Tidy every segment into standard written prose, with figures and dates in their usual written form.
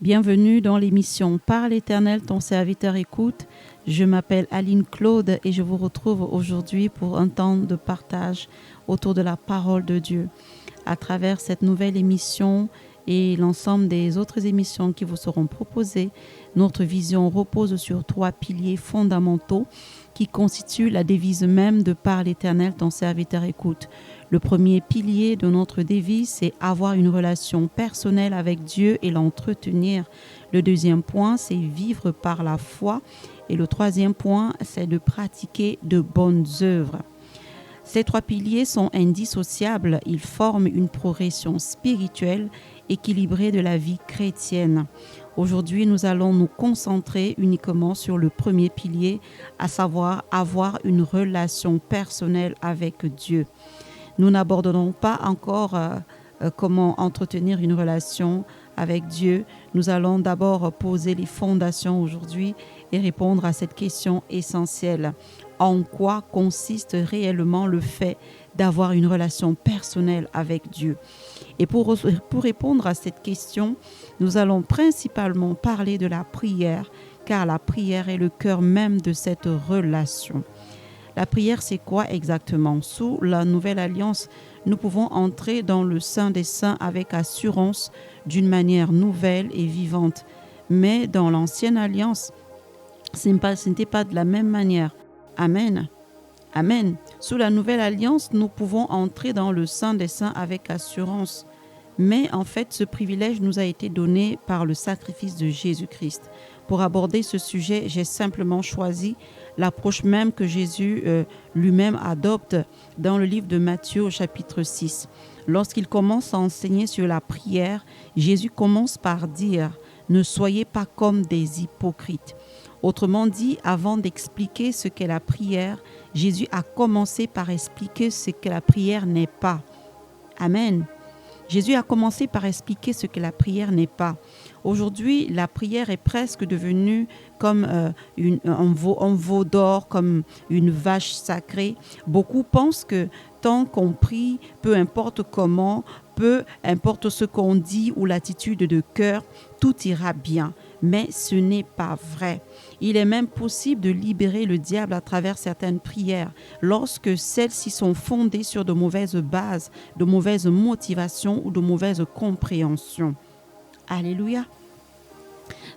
Bienvenue dans l'émission Par l'Éternel, ton serviteur écoute. Je m'appelle Aline Claude et je vous retrouve aujourd'hui pour un temps de partage autour de la parole de Dieu. À travers cette nouvelle émission et l'ensemble des autres émissions qui vous seront proposées, notre vision repose sur 3 piliers fondamentaux qui constituent la devise même de Par l'Éternel, ton serviteur écoute. Le premier pilier de notre devise, c'est avoir une relation personnelle avec Dieu et l'entretenir. Le deuxième point, c'est vivre par la foi. Et le troisième point, c'est de pratiquer de bonnes œuvres. Ces 3 piliers sont indissociables. Ils forment une progression spirituelle équilibrée de la vie chrétienne. Aujourd'hui, nous allons nous concentrer uniquement sur le premier pilier, à savoir avoir une relation personnelle avec Dieu. Nous n'aborderons pas encore comment entretenir une relation avec Dieu. Nous allons d'abord poser les fondations aujourd'hui et répondre à cette question essentielle. En quoi consiste réellement le fait d'avoir une relation personnelle avec Dieu? Et pour répondre à cette question, nous allons principalement parler de la prière, car la prière est le cœur même de cette relation. La prière, c'est quoi exactement? Sous la Nouvelle Alliance, nous pouvons entrer dans le Saint des Saints avec assurance d'une manière nouvelle et vivante. Mais dans l'Ancienne Alliance, ce n'était pas de la même manière. Amen. Amen. Sous la Nouvelle Alliance, nous pouvons entrer dans le Saint des Saints avec assurance. Mais en fait, ce privilège nous a été donné par le sacrifice de Jésus-Christ. Pour aborder ce sujet, j'ai simplement choisi l'approche même que Jésus lui-même adopte dans le livre de Matthieu au chapitre 6. Lorsqu'il commence à enseigner sur la prière, Jésus commence par dire « Ne soyez pas comme des hypocrites ». Autrement dit, avant d'expliquer ce qu'est la prière, Jésus a commencé par expliquer ce que la prière n'est pas. Amen. Jésus a commencé par expliquer ce que la prière n'est pas. Aujourd'hui, la prière est presque devenue comme un veau d'or, comme une vache sacrée. Beaucoup pensent que tant qu'on prie, peu importe comment, peu importe ce qu'on dit ou l'attitude de cœur, tout ira bien. Mais ce n'est pas vrai. Il est même possible de libérer le diable à travers certaines prières lorsque celles-ci sont fondées sur de mauvaises bases, de mauvaises motivations ou de mauvaises compréhensions. Alléluia.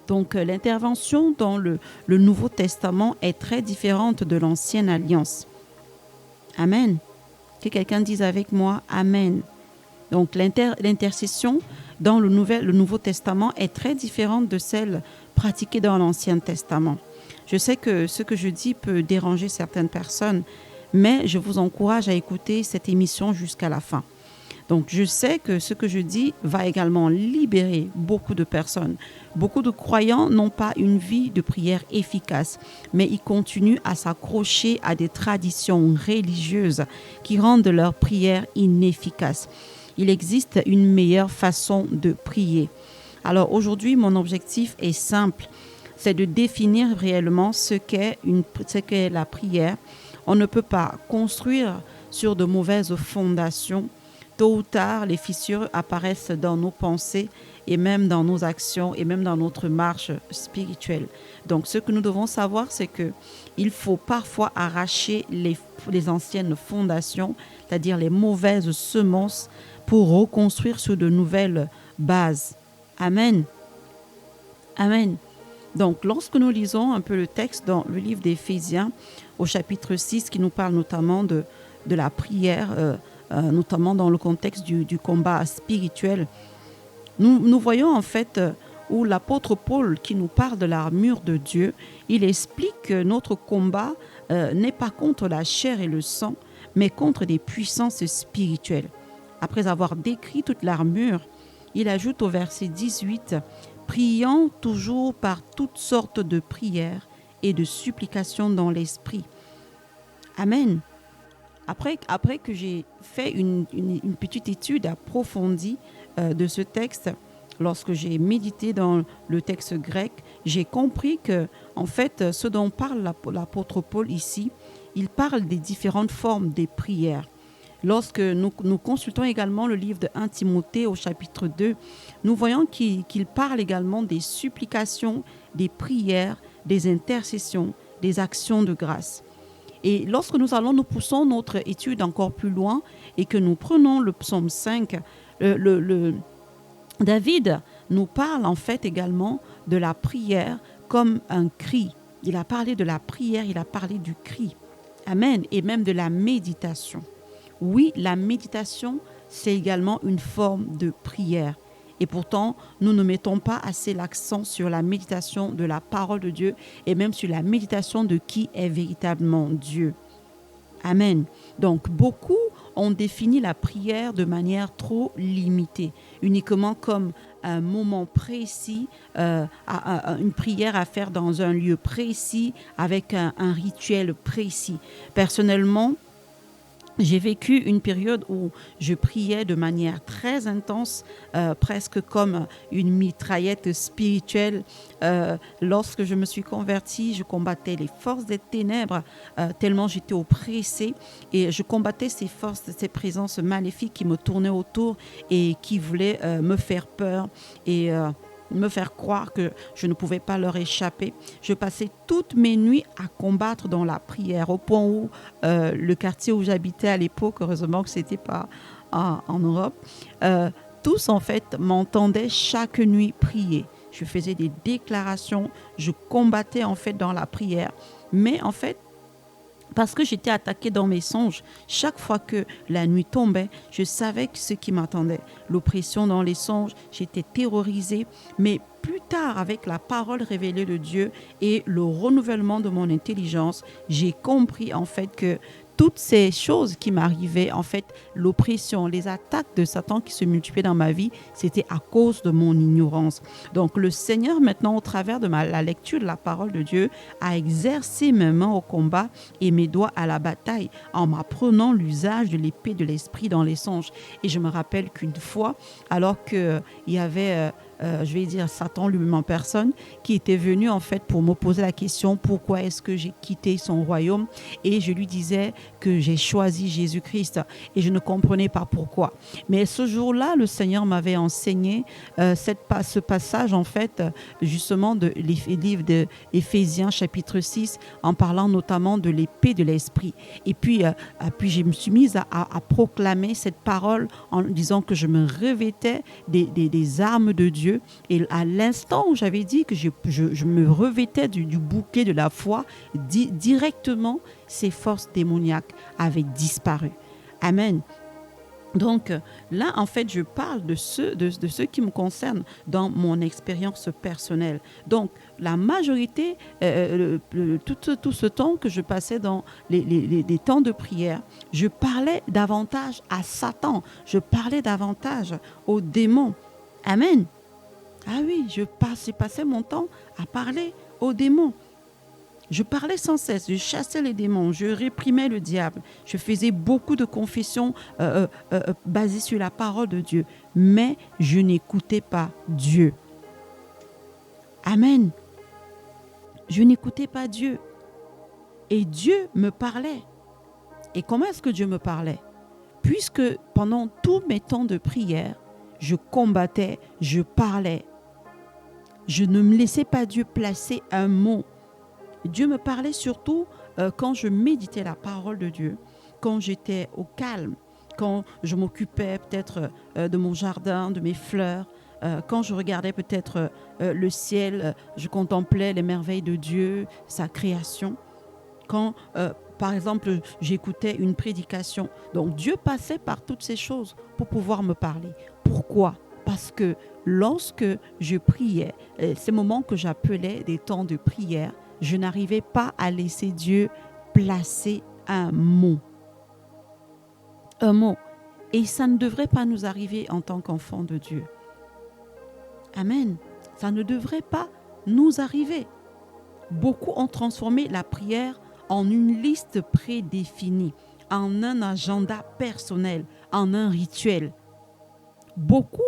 Donc l'intervention dans le Nouveau Testament est très différente de l'Ancienne Alliance. Amen. Que quelqu'un dise avec moi Amen. Donc l'intercession dans le Nouveau Testament est très différente de celle pratiquée dans l'Ancien Testament. Je sais que ce que je dis peut déranger certaines personnes, mais je vous encourage à écouter cette émission jusqu'à la fin. Donc je sais que ce que je dis va également libérer beaucoup de personnes. Beaucoup de croyants n'ont pas une vie de prière efficace, mais ils continuent à s'accrocher à des traditions religieuses qui rendent leur prière inefficace. Il existe une meilleure façon de prier. Alors aujourd'hui, mon objectif est simple, c'est de définir réellement ce qu'est la prière. On ne peut pas construire sur de mauvaises fondations. Tôt ou tard, les fissures apparaissent dans nos pensées et même dans nos actions et même dans notre marche spirituelle. Donc ce que nous devons savoir, c'est qu'il faut parfois arracher les anciennes fondations, c'est-à-dire les mauvaises semences, pour reconstruire sur de nouvelles bases. Amen. Amen. Donc, lorsque nous lisons un peu le texte dans le livre d'Éphésiens, au chapitre 6, qui nous parle notamment de la prière, notamment dans le contexte du combat spirituel, nous voyons en fait où l'apôtre Paul, qui nous parle de l'armure de Dieu, il explique que notre combat n'est pas contre la chair et le sang, mais contre des puissances spirituelles. Après avoir décrit toute l'armure, il ajoute au verset 18 « Priant toujours par toutes sortes de prières et de supplications dans l'esprit. » Amen. Après que j'ai fait une petite étude approfondie de ce texte, lorsque j'ai médité dans le texte grec, j'ai compris que, en fait, ce dont parle l'apôtre Paul ici, il parle des différentes formes des prières. Lorsque nous consultons également le livre de 1 Timothée au chapitre 2, nous voyons qu'il parle également des supplications, des prières, des intercessions, des actions de grâce. Et lorsque nous poussons notre étude encore plus loin et que nous prenons le psaume 5, David nous parle en fait également de la prière comme un cri. Il a parlé de la prière, il a parlé du cri. Amen. Et même de la méditation. Oui, la méditation, c'est également une forme de prière. Et pourtant, nous ne mettons pas assez l'accent sur la méditation de la parole de Dieu et même sur la méditation de qui est véritablement Dieu. Amen. Donc, beaucoup ont défini la prière de manière trop limitée, uniquement comme un moment précis, une prière à faire dans un lieu précis, avec un rituel précis. Personnellement, j'ai vécu une période où je priais de manière très intense, presque comme une mitraillette spirituelle. Lorsque je me suis convertie, je combattais les forces des ténèbres, tellement j'étais oppressée. Et je combattais ces forces, ces présences maléfiques qui me tournaient autour et qui voulaient me faire peur et me faire croire que je ne pouvais pas leur échapper. Je passais toutes mes nuits à combattre dans la prière, au point où le quartier où j'habitais à l'époque, heureusement que ce n'était pas en Europe, tous en fait m'entendaient chaque nuit prier. Je faisais des déclarations, je combattais en fait dans la prière. Mais en fait, parce que j'étais attaquée dans mes songes, chaque fois que la nuit tombait, je savais ce qui m'attendait. L'oppression dans les songes, j'étais terrorisée. Mais plus tard, avec la parole révélée de Dieu et le renouvellement de mon intelligence, j'ai compris en fait que toutes ces choses qui m'arrivaient, en fait, l'oppression, les attaques de Satan qui se multipliaient dans ma vie, c'était à cause de mon ignorance. Donc, le Seigneur, maintenant, au travers de la lecture de la parole de Dieu, a exercé mes mains au combat et mes doigts à la bataille en m'apprenant l'usage de l'épée de l'esprit dans les songes. Et je me rappelle qu'une fois, alors qu'il y avait... je vais dire Satan lui-même en personne, qui était venu en fait pour me poser la question pourquoi est-ce que j'ai quitté son royaume, et je lui disais que j'ai choisi Jésus-Christ et je ne comprenais pas pourquoi. Mais ce jour-là, le Seigneur m'avait enseigné ce passage en fait justement de livre de Éphésiens chapitre 6 en parlant notamment de l'épée de l'esprit. Et puis je me suis mise à proclamer cette parole en disant que je me revêtais des armes de Dieu. Et à l'instant où j'avais dit que je me revêtais du bouclier de la foi, directement, ces forces démoniaques avaient disparu. Amen. Donc là, en fait, je parle de ce qui me concerne dans mon expérience personnelle. Donc, la majorité, tout ce temps que je passais dans les temps de prière, je parlais davantage à Satan, je parlais davantage aux démons. Amen. Ah oui, je passais mon temps à parler aux démons. Je parlais sans cesse, je chassais les démons, je réprimais le diable. Je faisais beaucoup de confessions basées sur la parole de Dieu. Mais je n'écoutais pas Dieu. Amen. Je n'écoutais pas Dieu. Et Dieu me parlait. Et comment est-ce que Dieu me parlait? Puisque pendant tous mes temps de prière, je combattais, je parlais. Je ne me laissais pas Dieu placer un mot. Dieu me parlait surtout quand je méditais la parole de Dieu, quand j'étais au calme, quand je m'occupais peut-être de mon jardin, de mes fleurs, quand je regardais peut-être le ciel, je contemplais les merveilles de Dieu, sa création. Quand, par exemple, j'écoutais une prédication. Donc Dieu passait par toutes ces choses pour pouvoir me parler. Pourquoi ? Parce que lorsque je priais, ces moments que j'appelais des temps de prière, je n'arrivais pas à laisser Dieu placer un mot. Un mot. Et ça ne devrait pas nous arriver en tant qu'enfants de Dieu. Amen. Ça ne devrait pas nous arriver. Beaucoup ont transformé la prière en une liste prédéfinie, en un agenda personnel, en un rituel. Beaucoup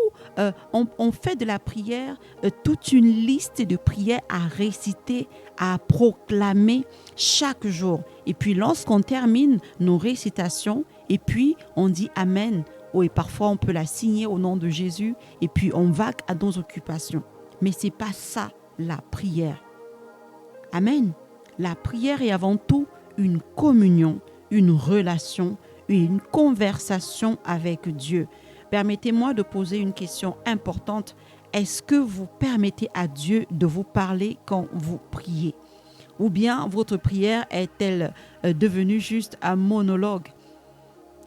ont fait de la prière toute une liste de prières à réciter, à proclamer chaque jour. Et puis lorsqu'on termine nos récitations, et puis on dit Amen. Oh, et parfois on peut la signer au nom de Jésus et puis on va à nos occupations. Mais ce n'est pas ça la prière. Amen. La prière est avant tout une communion, une relation, une conversation avec Dieu. Permettez-moi de poser une question importante. Est-ce que vous permettez à Dieu de vous parler quand vous priez? Ou bien votre prière est-elle devenue juste un monologue?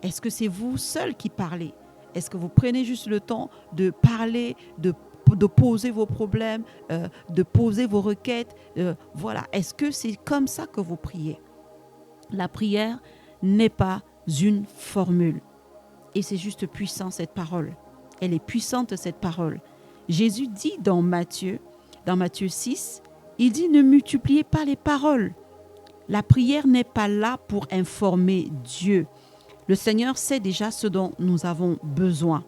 Est-ce que c'est vous seul qui parlez? Est-ce que vous prenez juste le temps de parler, de poser vos problèmes, de poser vos requêtes? Voilà. Est-ce que c'est comme ça que vous priez? La prière n'est pas une formule. Et c'est juste puissant cette parole. Elle est puissante cette parole. Jésus dit dans Matthieu 6, il dit ne multipliez pas les paroles. La prière n'est pas là pour informer Dieu. Le Seigneur sait déjà ce dont nous avons besoin.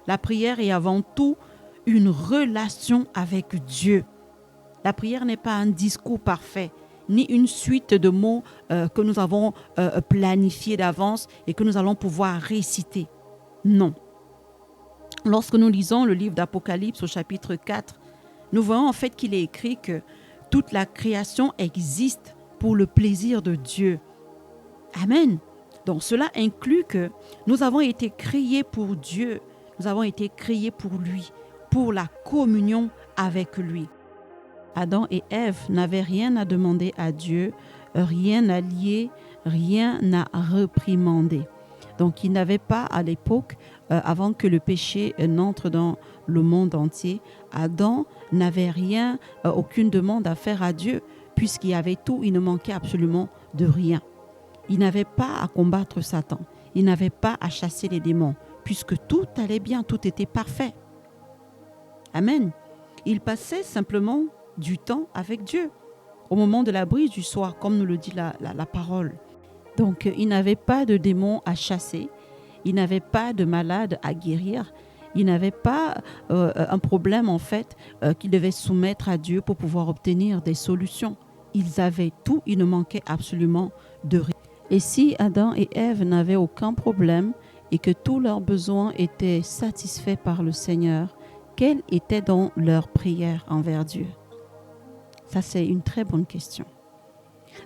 La prière est avant tout une relation avec Dieu. La prière n'est pas un discours parfait, ni une suite de mots que nous avons planifiés d'avance et que nous allons pouvoir réciter. Non. Lorsque nous lisons le livre d'Apocalypse au chapitre 4, nous voyons en fait qu'il est écrit que toute la création existe pour le plaisir de Dieu. Amen. Donc cela inclut que nous avons été créés pour Dieu, nous avons été créés pour lui, pour la communion avec lui. Adam et Ève n'avaient rien à demander à Dieu, rien à lier, rien à réprimander. Donc, ils n'avaient pas à l'époque, avant que le péché n'entre dans le monde entier, Adam n'avait rien, aucune demande à faire à Dieu, puisqu'il y avait tout, il ne manquait absolument de rien. Il n'avait pas à combattre Satan, il n'avait pas à chasser les démons, puisque tout allait bien, tout était parfait. Amen. Il passait simplement du temps avec Dieu, au moment de la brise du soir, comme nous le dit la parole. Donc, il n'avait pas de démons à chasser, il n'avait pas de malades à guérir, il n'avait pas un problème en fait qu'il devait soumettre à Dieu pour pouvoir obtenir des solutions. Ils avaient tout, il ne manquait absolument de rien. Et si Adam et Ève n'avaient aucun problème et que tous leurs besoins étaient satisfaits par le Seigneur, quelle était donc leur prière envers Dieu? Ça, c'est une très bonne question.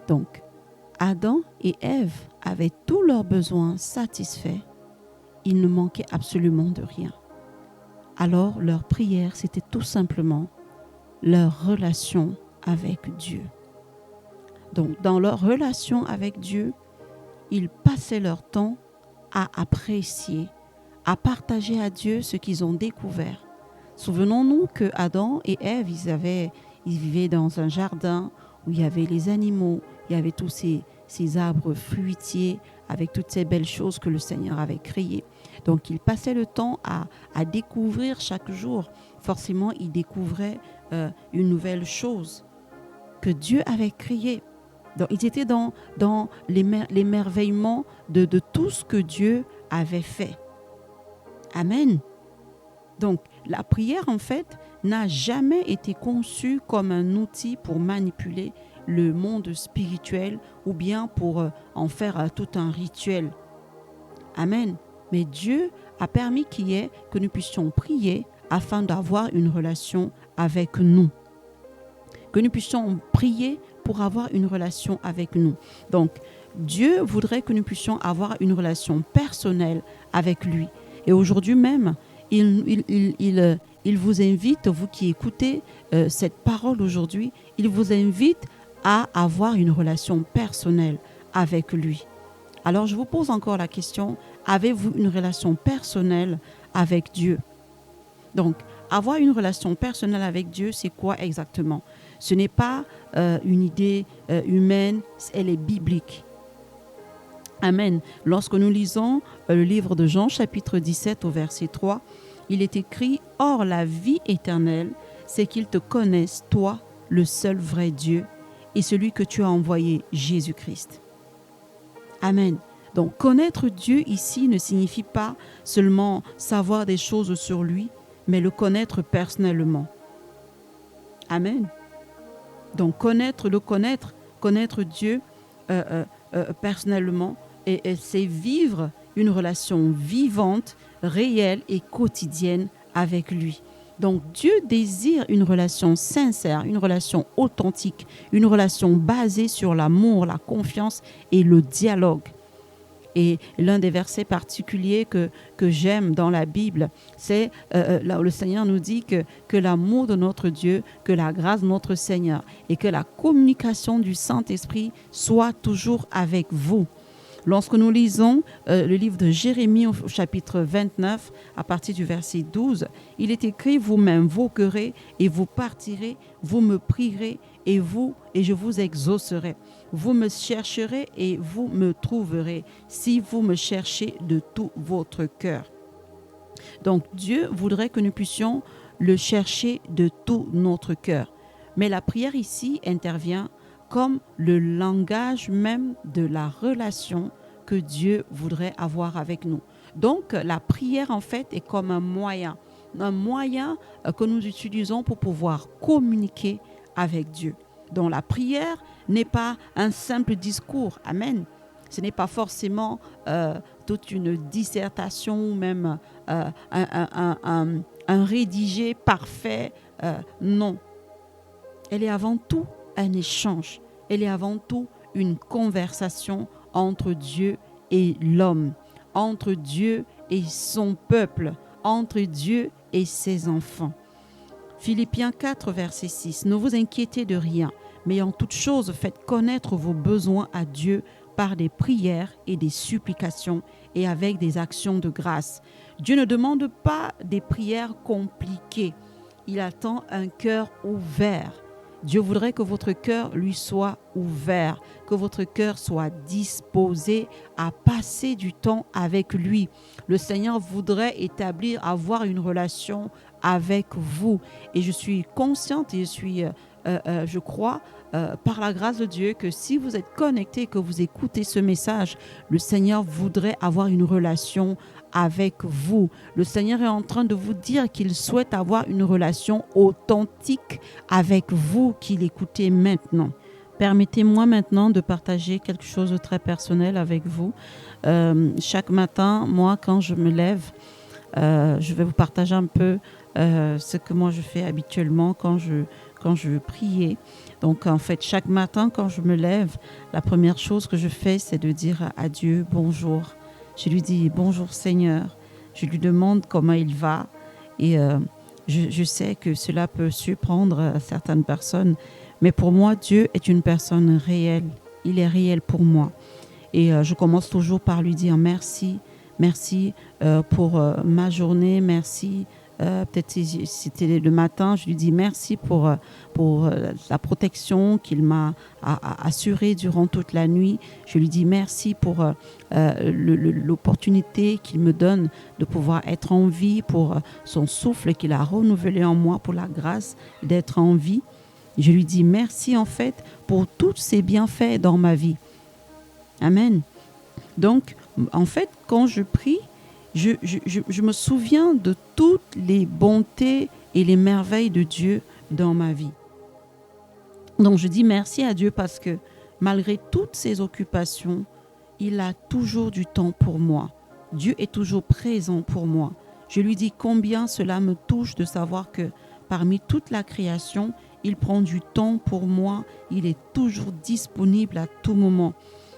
Donc, Adam et Ève avaient tous leurs besoins satisfaits. Il ne manquait absolument de rien. Alors, leur prière, c'était tout simplement leur relation avec Dieu. Donc, dans leur relation avec Dieu, ils passaient leur temps à apprécier, à partager à Dieu ce qu'ils ont découvert. Souvenons-nous que Adam et Ève, ils vivaient dans un jardin où il y avait les animaux, il y avait tous ces arbres fruitiers avec toutes ces belles choses que le Seigneur avait créées. Donc, ils passaient le temps à découvrir chaque jour. Forcément, ils découvraient une nouvelle chose que Dieu avait créée. Donc, ils étaient dans l'émerveillement de tout ce que Dieu avait fait. Amen. Donc, la prière, en fait, n'a jamais été conçue comme un outil pour manipuler le monde spirituel ou bien pour en faire tout un rituel. Amen. Mais Dieu a permis que nous puissions prier afin d'avoir une relation avec nous. Que nous puissions prier pour avoir une relation avec nous. Donc, Dieu voudrait que nous puissions avoir une relation personnelle avec lui. Et aujourd'hui même, il vous invite, vous qui écoutez cette parole aujourd'hui, il vous invite à avoir une relation personnelle avec lui. Alors, je vous pose encore la question, avez-vous une relation personnelle avec Dieu? Donc, avoir une relation personnelle avec Dieu, c'est quoi exactement? Ce n'est pas une idée humaine, elle est biblique. Amen. Lorsque nous lisons le livre de Jean, chapitre 17, au verset 3, il est écrit « Or, la vie éternelle, c'est qu'ils te connaissent, toi, le seul vrai Dieu, et celui que tu as envoyé, Jésus-Christ. » Amen. Donc, connaître Dieu ici ne signifie pas seulement savoir des choses sur lui, mais le connaître personnellement. Amen. Donc, connaître Dieu personnellement, et c'est vivre une relation vivante, réelle et quotidienne avec lui. Donc Dieu désire une relation sincère, une relation authentique, une relation basée sur l'amour, la confiance et le dialogue. Et l'un des versets particuliers que j'aime dans la Bible, c'est là où le Seigneur nous dit que l'amour de notre Dieu, que la grâce de notre Seigneur et que la communication du Saint-Esprit soit toujours avec vous. Lorsque nous lisons le livre de Jérémie au chapitre 29, à partir du verset 12, il est écrit « Vous m'invoquerez et vous partirez, vous me prierez et je vous exaucerai. Vous me chercherez et vous me trouverez, si vous me cherchez de tout votre cœur. » Donc Dieu voudrait que nous puissions le chercher de tout notre cœur. Mais la prière ici intervient comme le langage même de la relation que Dieu voudrait avoir avec nous. Donc, la prière, en fait, est comme un moyen que nous utilisons pour pouvoir communiquer avec Dieu. Donc, la prière n'est pas un simple discours. Amen. Ce n'est pas forcément toute une dissertation ou même un rédigé parfait. Non. Elle est avant tout un échange. Elle est avant tout une conversation entre Dieu et l'homme, entre Dieu et son peuple, entre Dieu et ses enfants. Philippiens 4, verset 6. « Ne vous inquiétez de rien, mais en toute chose, faites connaître vos besoins à Dieu par des prières et des supplications et avec des actions de grâce. » Dieu ne demande pas des prières compliquées. Il attend un cœur ouvert. Dieu voudrait que votre cœur lui soit ouvert, que votre cœur soit disposé à passer du temps avec lui. Le Seigneur voudrait avoir une relation avec vous. Et je suis consciente et je crois, par la grâce de Dieu, que si vous êtes connecté, que vous écoutez ce message, le Seigneur voudrait avoir une relation avec vous. Le Seigneur est en train de vous dire qu'il souhaite avoir une relation authentique avec vous qu'il écoutez maintenant. Permettez-moi maintenant de partager quelque chose de très personnel avec vous. Chaque matin, moi, quand je me lève, je vais vous partager un peu ce que moi je fais habituellement quand je veux prier. Donc, en fait, chaque matin, quand je me lève, la première chose que je fais, c'est de dire à Dieu bonjour. Je lui dis bonjour Seigneur. Je lui demande comment il va. Et je sais que cela peut surprendre certaines personnes. Mais pour moi, Dieu est une personne réelle. Il est réel pour moi. Et je commence toujours par lui dire merci. Merci pour ma journée. Merci. Peut-être si c'était le matin, je lui dis merci pour la protection qu'il m'a assurée durant toute la nuit. Je lui dis merci pour l'opportunité qu'il me donne de pouvoir être en vie, pour son souffle qu'il a renouvelé en moi, pour la grâce d'être en vie. Je lui dis merci en fait pour tous ces bienfaits dans ma vie. Amen. Donc, en fait, quand je prie, je me souviens de toutes les bontés et les merveilles de Dieu dans ma vie. Donc je dis merci à Dieu parce que malgré toutes ses occupations, il a toujours du temps pour moi. Dieu est toujours présent pour moi. Je lui dis combien cela me touche de savoir que parmi toute la création, il prend du temps pour moi. Il est toujours disponible à tout moment.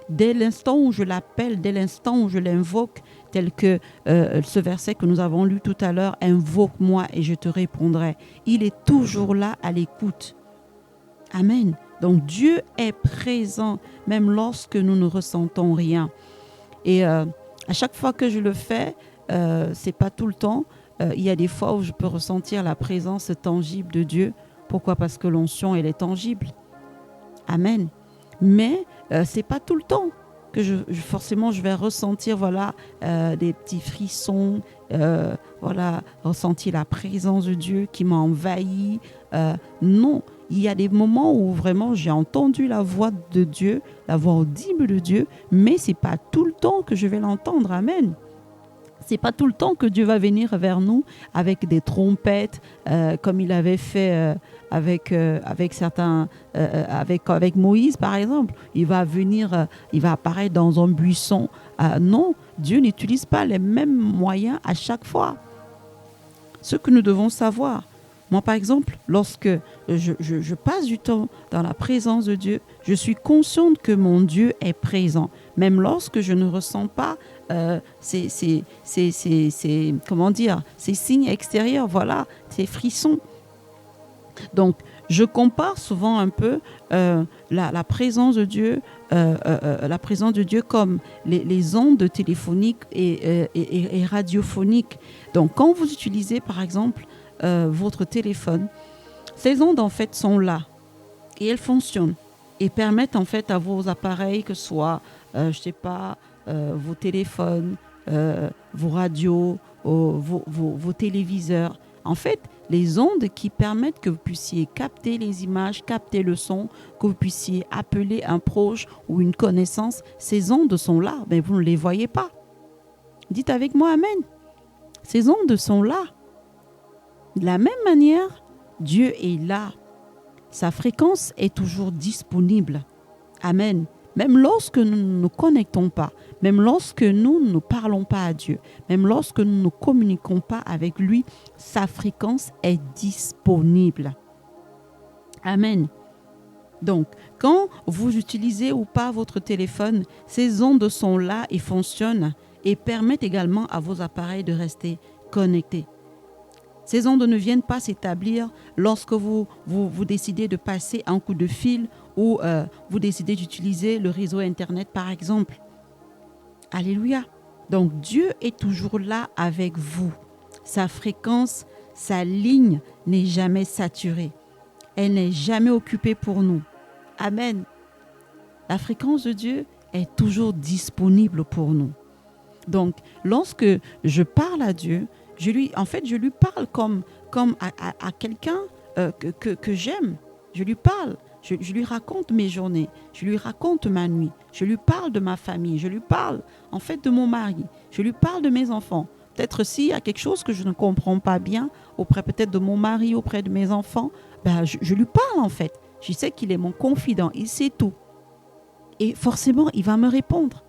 Dès l'instant où je l'appelle, dès l'instant où je l'invoque, tel que ce verset que nous avons lu tout à l'heure, « Invoque-moi et je te répondrai ». Il est toujours là à l'écoute. Amen. Donc Dieu est présent même lorsque nous ne ressentons rien. Et à chaque fois que je le fais, c'est pas tout le temps. Il y a des fois où je peux ressentir la présence tangible de Dieu. Pourquoi ? Parce que l'onction, elle est tangible. Amen. Mais c'est pas tout le temps que forcément je vais ressentir des petits frissons, ressentir la présence de Dieu qui m'a envahi. Non, il y a des moments où vraiment j'ai entendu la voix de Dieu, la voix audible de Dieu, mais c'est pas tout le temps que je vais l'entendre. Amen. C'est pas tout le temps que Dieu va venir vers nous avec des trompettes, comme il avait fait avec Moïse par exemple. Il va venir, il va apparaître dans un buisson. Non, Dieu n'utilise pas les mêmes moyens à chaque fois. Ce que nous devons savoir, moi par exemple, lorsque je passe du temps dans la présence de Dieu, je suis consciente que mon Dieu est présent. Même lorsque je ne ressens pas ces signes extérieurs, voilà, ces frissons. Donc, je compare souvent un peu la présence de Dieu, comme les ondes téléphoniques et radiophoniques. Donc, quand vous utilisez, par exemple, votre téléphone, ces ondes, en fait, sont là et elles fonctionnent et permettent, en fait, à vos appareils, que ce soit, vos téléphones, vos radios, vos téléviseurs, en fait, les ondes qui permettent que vous puissiez capter les images, capter le son, que vous puissiez appeler un proche ou une connaissance, ces ondes sont là, mais vous ne les voyez pas. Dites avec moi Amen. Ces ondes sont là. De la même manière, Dieu est là. Sa fréquence est toujours disponible. Amen. Même lorsque nous ne nous connectons pas, même lorsque nous ne parlons pas à Dieu, même lorsque nous ne communiquons pas avec lui, sa fréquence est disponible. Amen. Donc, quand vous utilisez ou pas votre téléphone, ces ondes sont là et fonctionnent et permettent également à vos appareils de rester connectés. Ces ondes ne viennent pas s'établir lorsque vous décidez de passer un coup de fil ou vous décidez d'utiliser le réseau Internet, par exemple. Alléluia. Donc, Dieu est toujours là avec vous. Sa fréquence, sa ligne n'est jamais saturée. Elle n'est jamais occupée pour nous. Amen. La fréquence de Dieu est toujours disponible pour nous. Donc, lorsque je parle à Dieu, je lui parle comme à quelqu'un que j'aime. Je lui parle, je lui raconte mes journées, je lui raconte ma nuit, je lui parle de ma famille, je lui parle en fait de mon mari, je lui parle de mes enfants. Peut-être s'il y a quelque chose que je ne comprends pas bien, auprès peut-être de mon mari, auprès de mes enfants, je lui parle en fait. Je sais qu'il est mon confident, il sait tout. Et forcément, il va me répondre.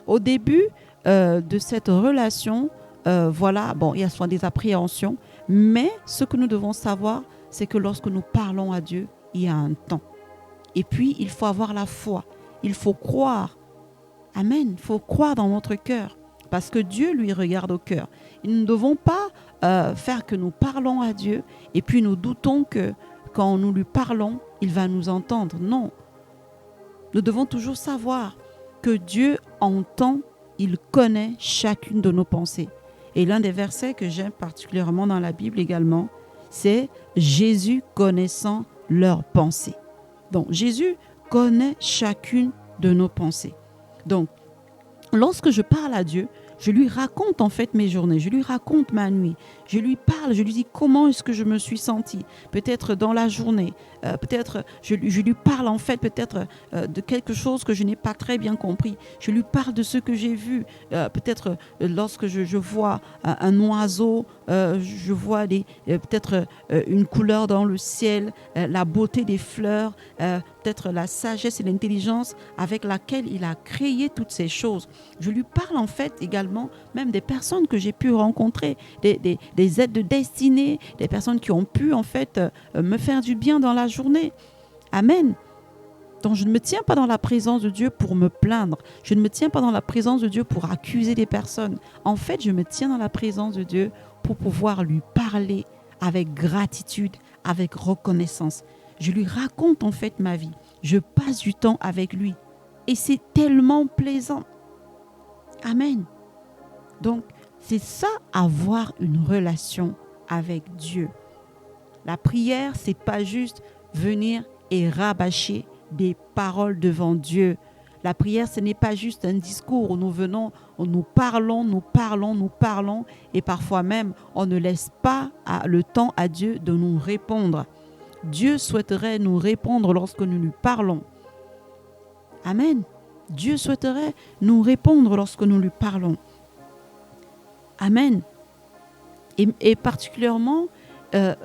Au début de cette relation, il y a souvent des appréhensions, mais ce que nous devons savoir, c'est que lorsque nous parlons à Dieu, il y a un temps. Et puis, il faut avoir la foi, il faut croire. Amen, il faut croire dans notre cœur, parce que Dieu, lui, regarde au cœur. Nous ne devons pas faire que nous parlons à Dieu, et puis nous doutons que quand nous lui parlons, il va nous entendre. Non, nous devons toujours savoir que Dieu entend, il connaît chacune de nos pensées. Et l'un des versets que j'aime particulièrement dans la Bible également, c'est Jésus connaissant leurs pensées. Donc, Jésus connaît chacune de nos pensées. Donc, lorsque je parle à Dieu, je lui raconte en fait mes journées, je lui raconte ma nuit, je lui parle, je lui dis comment est-ce que je me suis sentie, peut-être dans la journée, peut-être je lui parle en fait peut-être de quelque chose que je n'ai pas très bien compris, je lui parle de ce que j'ai vu, peut-être lorsque je vois un oiseau, je vois peut-être une couleur dans le ciel, la beauté des fleurs, peut-être la sagesse et l'intelligence avec laquelle il a créé toutes ces choses. Je lui parle en fait également même des personnes que j'ai pu rencontrer, des aides de destinée, des personnes qui ont pu en fait me faire du bien dans la journée. Amen. Donc je ne me tiens pas dans la présence de Dieu pour me plaindre. Je ne me tiens pas dans la présence de Dieu pour accuser des personnes. En fait, je me tiens dans la présence de Dieu pour pouvoir lui parler avec gratitude, avec reconnaissance. Je lui raconte en fait ma vie. Je passe du temps avec lui. Et c'est tellement plaisant. Amen. Donc, c'est ça, avoir une relation avec Dieu. La prière, c'est pas juste venir et rabâcher des paroles devant Dieu. La prière, ce n'est pas juste un discours où nous venons, où nous parlons, et parfois même, on ne laisse pas le temps à Dieu de nous répondre. Dieu souhaiterait nous répondre lorsque nous lui parlons. Amen. Dieu souhaiterait nous répondre lorsque nous lui parlons. Amen. Et particulièrement,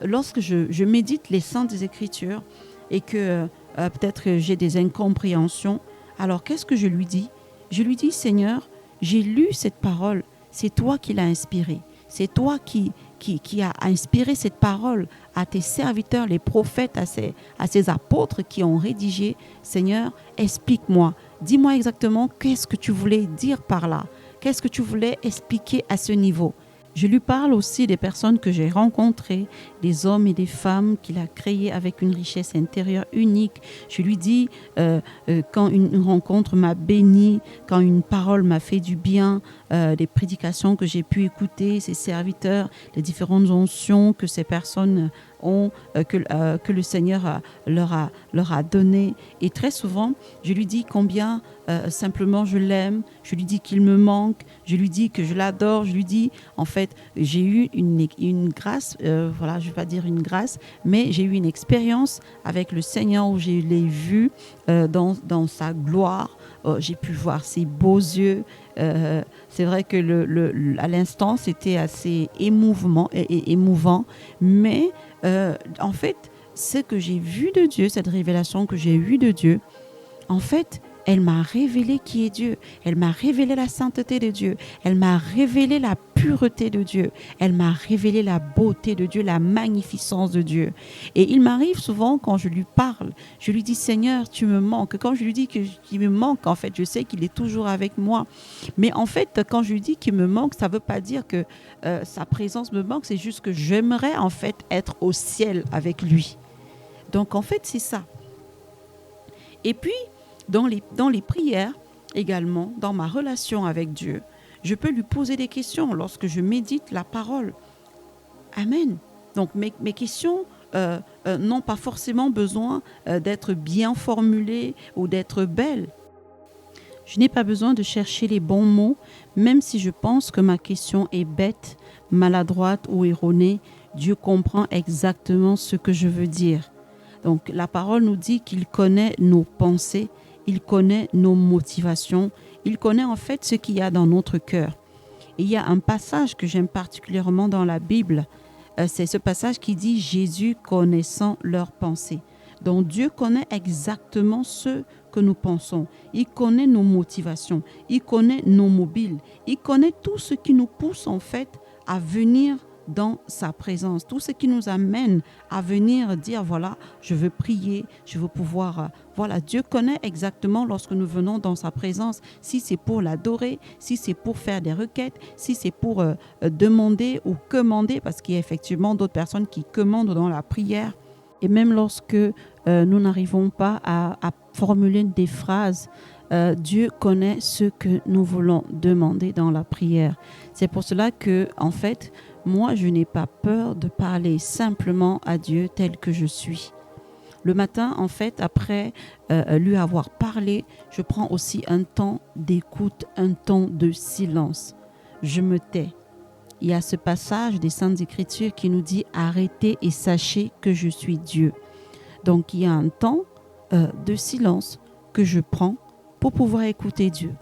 lorsque je médite les Saintes Écritures et que peut-être j'ai des incompréhensions, alors qu'est-ce que je lui dis ? Je lui dis, Seigneur, j'ai lu cette parole, c'est toi qui l'as inspirée. C'est toi qui a inspiré cette parole à tes serviteurs, les prophètes, à ces apôtres qui ont rédigé. Seigneur, explique-moi. Dis-moi exactement qu'est-ce que tu voulais dire par là. Qu'est-ce que tu voulais expliquer à ce niveau. Je lui parle aussi des personnes que j'ai rencontrées, des hommes et des femmes qu'il a créés avec une richesse intérieure unique. Je lui dis quand une rencontre m'a béni, quand une parole m'a fait du bien, les prédications que j'ai pu écouter, ses serviteurs, les différentes onctions que ces personnes ont, que le Seigneur leur a donné. Et très souvent, je lui dis combien simplement je l'aime, je lui dis qu'il me manque, je lui dis que je l'adore, je lui dis, en fait, j'ai eu une grâce, voilà, je ne vais pas dire une grâce, mais j'ai eu une expérience avec le Seigneur où je l'ai vu dans sa gloire, j'ai pu voir ses beaux yeux. C'est vrai que à l'instant, c'était assez émouvant, mais en fait, ce que j'ai vu de Dieu, cette révélation que j'ai eue de Dieu, en fait, elle m'a révélé qui est Dieu. Elle m'a révélé la sainteté de Dieu. Elle m'a révélé la pureté de Dieu. Elle m'a révélé la beauté de Dieu, la magnificence de Dieu. Et il m'arrive souvent quand je lui parle, je lui dis Seigneur, tu me manques. Quand je lui dis qu'il me manque, en fait, je sais qu'il est toujours avec moi. Mais en fait, quand je lui dis qu'il me manque, ça ne veut pas dire que sa présence me manque. C'est juste que j'aimerais en fait être au ciel avec lui. Donc en fait, c'est ça. Et puis, dans les prières également, dans ma relation avec Dieu, je peux lui poser des questions lorsque je médite la parole. Amen. Donc mes questions n'ont pas forcément besoin d'être bien formulées ou d'être belles. Je n'ai pas besoin de chercher les bons mots, même si je pense que ma question est bête, maladroite ou erronée. Dieu comprend exactement ce que je veux dire. Donc la parole nous dit qu'il connaît nos pensées, il connaît nos motivations, il connaît en fait ce qu'il y a dans notre cœur. Et il y a un passage que j'aime particulièrement dans la Bible, c'est ce passage qui dit Jésus connaissant leurs pensées. Donc Dieu connaît exactement ce que nous pensons, il connaît nos motivations, il connaît nos mobiles, il connaît tout ce qui nous pousse en fait à venir dans sa présence, tout ce qui nous amène à venir dire voilà, je veux prier, je veux pouvoir, voilà, Dieu connaît exactement lorsque nous venons dans sa présence, si c'est pour l'adorer, si c'est pour faire des requêtes, si c'est pour demander ou commander, parce qu'il y a effectivement d'autres personnes qui commandent dans la prière. Et même lorsque nous n'arrivons pas à formuler des phrases, Dieu connaît ce que nous voulons demander dans la prière. C'est pour cela que, en fait, moi, je n'ai pas peur de parler simplement à Dieu tel que je suis. Le matin, en fait, après lui avoir parlé, je prends aussi un temps d'écoute, un temps de silence. Je me tais. Il y a ce passage des Saintes Écritures qui nous dit « Arrêtez et sachez que je suis Dieu ». Donc, il y a un temps de silence que je prends pour pouvoir écouter Dieu.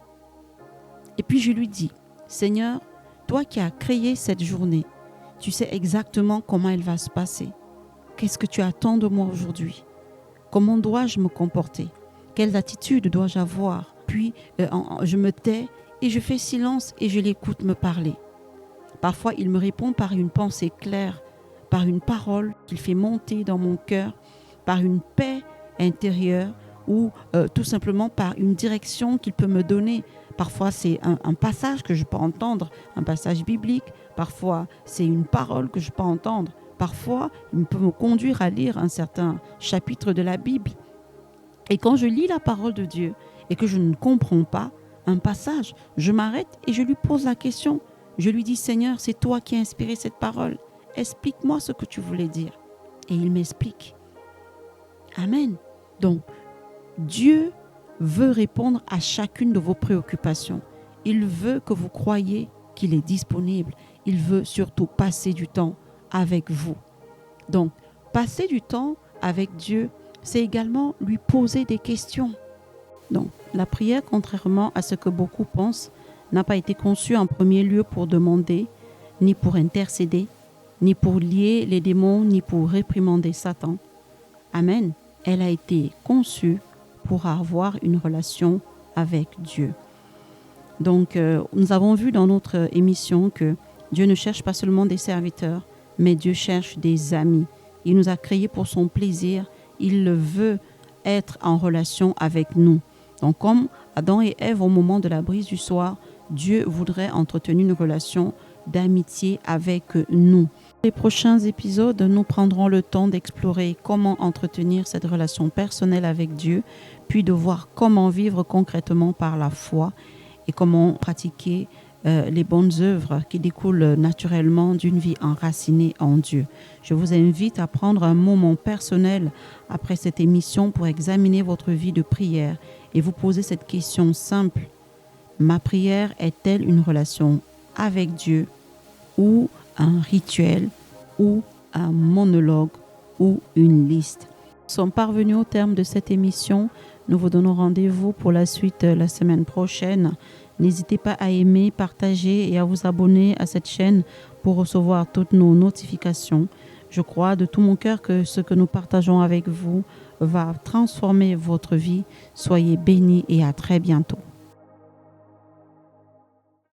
Et puis, je lui dis « Seigneur, toi qui as créé cette journée, tu sais exactement comment elle va se passer. Qu'est-ce que tu attends de moi aujourd'hui? Comment dois-je me comporter? Quelles attitudes dois-je avoir? » Puis, je me tais et je fais silence et je l'écoute me parler. Parfois, il me répond par une pensée claire, par une parole qu'il fait monter dans mon cœur, par une paix intérieure ou tout simplement par une direction qu'il peut me donner. Parfois, c'est un passage que je peux entendre, un passage biblique. Parfois, c'est une parole que je peux entendre. Parfois, il peut me conduire à lire un certain chapitre de la Bible. Et quand je lis la parole de Dieu et que je ne comprends pas un passage, je m'arrête et je lui pose la question. Je lui dis, Seigneur, c'est toi qui as inspiré cette parole. Explique-moi ce que tu voulais dire. Et il m'explique. Amen. Donc, Dieu veut répondre à chacune de vos préoccupations. Il veut que vous croyiez qu'il est disponible. Il veut surtout passer du temps avec vous. Donc, passer du temps avec Dieu, c'est également lui poser des questions. Donc, la prière, contrairement à ce que beaucoup pensent, n'a pas été conçue en premier lieu pour demander, ni pour intercéder, ni pour lier les démons, ni pour réprimander Satan. Amen. Elle a été conçue pour avoir une relation avec Dieu. Donc, nous avons vu dans notre émission que Dieu ne cherche pas seulement des serviteurs, mais Dieu cherche des amis. Il nous a créés pour son plaisir. Il veut être en relation avec nous. Donc, comme Adam et Ève au moment de la brise du soir, Dieu voudrait entretenir une relation d'amitié avec nous. Dans les prochains épisodes, nous prendrons le temps d'explorer comment entretenir cette relation personnelle avec Dieu, puis de voir comment vivre concrètement par la foi et comment pratiquer les bonnes œuvres qui découlent naturellement d'une vie enracinée en Dieu. Je vous invite à prendre un moment personnel après cette émission pour examiner votre vie de prière et vous poser cette question simple. Ma prière est-elle une relation avec Dieu ou un rituel ou un monologue ou une liste? Nous sommes parvenus au terme de cette émission. Nous vous donnons rendez-vous pour la suite la semaine prochaine. N'hésitez pas à aimer, partager et à vous abonner à cette chaîne pour recevoir toutes nos notifications. Je crois de tout mon cœur que ce que nous partageons avec vous va transformer votre vie. Soyez bénis et à très bientôt.